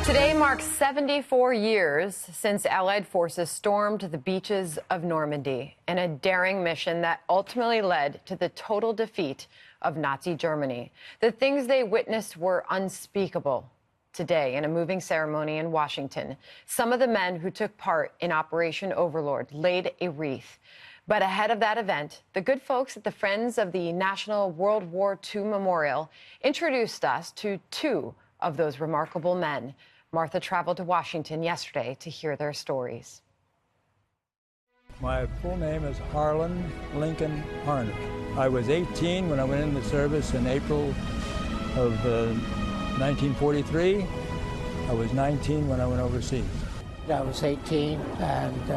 Today marks 74 years since Allied forces stormed the beaches of Normandy in a daring mission that ultimately led to the total defeat of Nazi Germany. The things they witnessed were unspeakable. Today, in a moving ceremony in Washington, some of the men who took part in Operation Overlord laid a wreath. But ahead of that event, the good folks at the Friends of the National World War II Memorial introduced us to two of those remarkable men. Martha traveled to Washington yesterday to hear their stories. My full name is Harlan Lincoln Harnett. I was 18 when I went into service in April of 1943. I was 19 when I went overseas. I was 18, and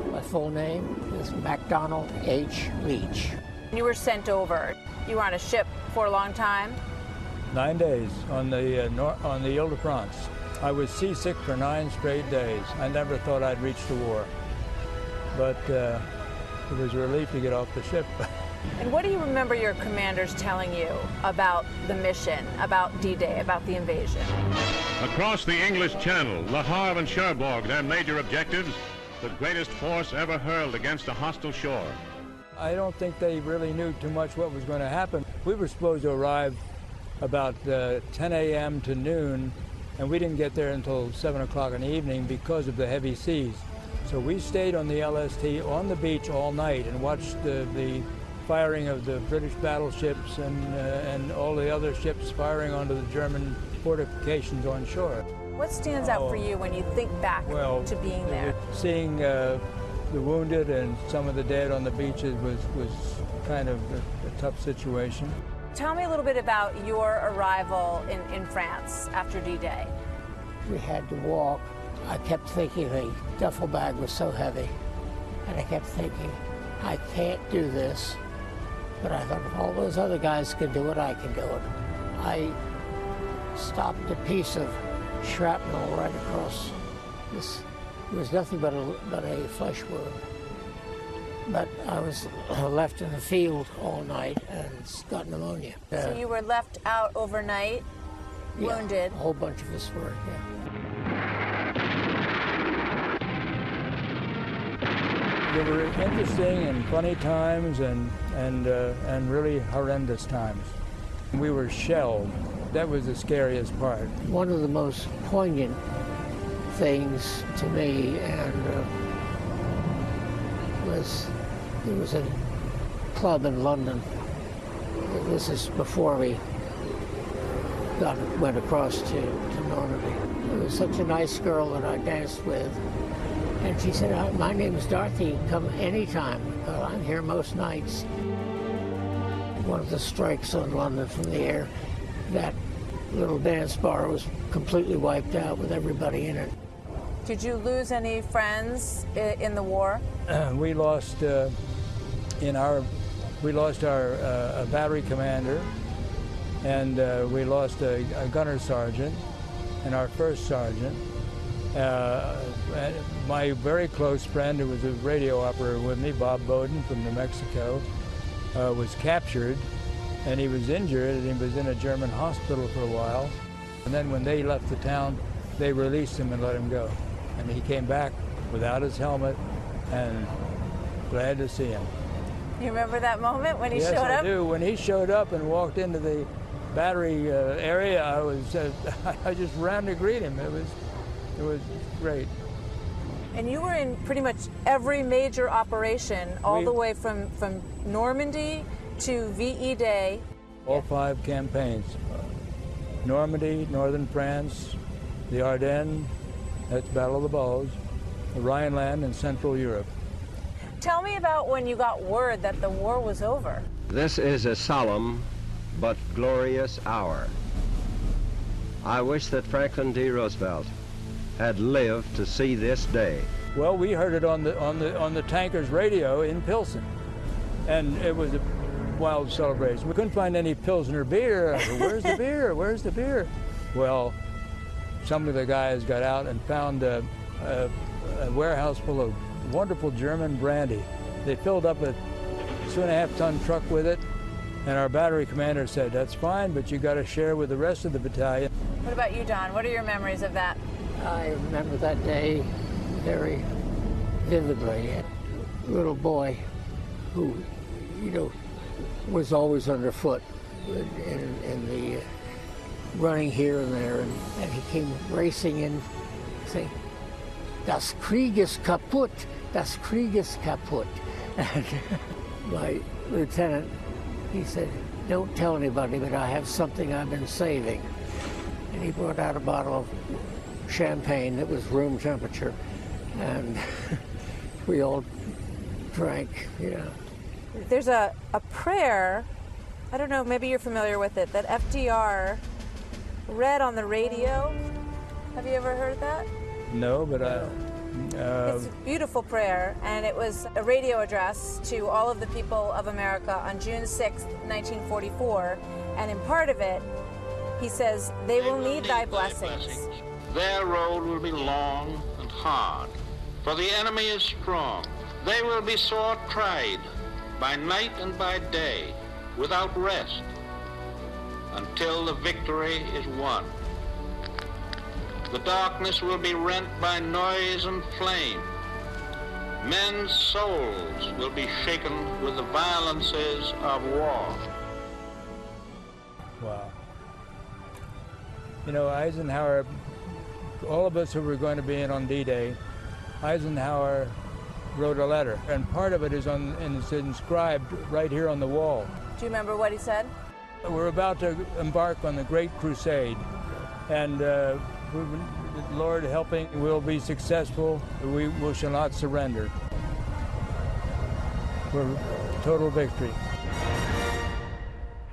my full name is MacDonald H. Leach. You were sent over. You were on a ship for a long time? 9 days on the Ile-de-France. I was seasick for 9 straight days. I never thought I'd reach the war, but it was a relief to get off the ship. And what do you remember your commanders telling you about the mission, about D-Day, about the invasion? Across the English Channel, Le Havre and Cherbourg, their major objectives, the greatest force ever hurled against a hostile shore. I don't think they really knew too much what was going to happen. We were supposed to arrive about 10 a.m. to noon, and we didn't get there until 7 o'clock in the evening because of the heavy seas. So we stayed on the LST on the beach all night and watched the firing of the British battleships and all the other ships firing onto the German fortifications on shore. What stands out for you when you think back to being there? Seeing the wounded and some of the dead on the beaches was kind of a tough situation. Tell me a little bit about your arrival in France after D-Day. We had to walk. I kept thinking the duffel bag was so heavy, and I kept thinking, I can't do this. But I thought, if all those other guys can do it, I can do it. I stopped a piece of shrapnel right across this. It was nothing but a flesh wound. But I was left in the field all night and got pneumonia. So you were left out overnight, wounded? A whole bunch of us were, There were interesting and funny times and really horrendous times. We were shelled. That was the scariest part. One of the most poignant things to me there was a club in London. This is before we went across to Normandy. There was such a nice girl that I danced with. And she said, my name is Dorothy, come anytime, I'm here most nights. One of the strikes on London from the air, that little dance bar was completely wiped out with everybody in it. Did you lose any friends in the war? We lost our battery commander, and we lost a gunner sergeant and our first sergeant. My very close friend, who was a radio operator with me, Bob Bowden from New Mexico, was captured, and he was injured, and he was in a German hospital for a while. And then when they left the town, they released him and let him go. And he came back without his helmet, and glad to see him. You remember that moment when he showed up? Yes, I do. When he showed up and walked into the battery area, I just ran to greet him. It was great. And you were in pretty much every major operation, all the way from Normandy to VE Day. All 5 campaigns. Normandy, northern France, the Ardennes, that's Battle of the Bulge, the Rhineland, and Central Europe. Tell me about when you got word that the war was over. This is a solemn but glorious hour. I wish that Franklin D. Roosevelt had lived to see this day. Well, we heard it on the tanker's radio in Pilsen, and it was a wild celebration. We couldn't find any Pilsner beer. Where's the beer? Where's the beer? Well, some of the guys got out and found a warehouse full of wonderful German brandy. They filled up a 2.5-ton truck with it, and our battery commander said, "That's fine, but you got to share with the rest of the battalion." What about you, Don? What are your memories of that? I remember that day very vividly. A little boy who, you know, was always underfoot in the running here and there, and he came racing in saying, "Das Krieg ist kaputt, das Krieg ist kaputt." And my lieutenant, he said, "Don't tell anybody, but I have something I've been saving." And he brought out a bottle of champagne that was room temperature, and we all drank, you know. There's a prayer, I don't know, maybe you're familiar with it, that FDR read on the radio. Have you ever heard that? No, but It's a beautiful prayer, and it was a radio address to all of the people of America on June 6th, 1944, and in part of it, he says, "They will need thy blessings. Their road will be long and hard, for the enemy is strong. They will be sore tried by night and by day, without rest, until the victory is won. The darkness will be rent by noise and flame. Men's souls will be shaken with the violences of war." Wow. You know, Eisenhower, all of us who were going to be in on D-Day, Eisenhower wrote a letter, and part of it is and it's inscribed right here on the wall. Do you remember what he said? We're about to embark on the Great Crusade, and Lord helping, we'll be successful. We shall not surrender. We're total victory.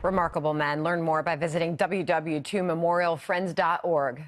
Remarkable men. Learn more by visiting www.memorialfriends.org.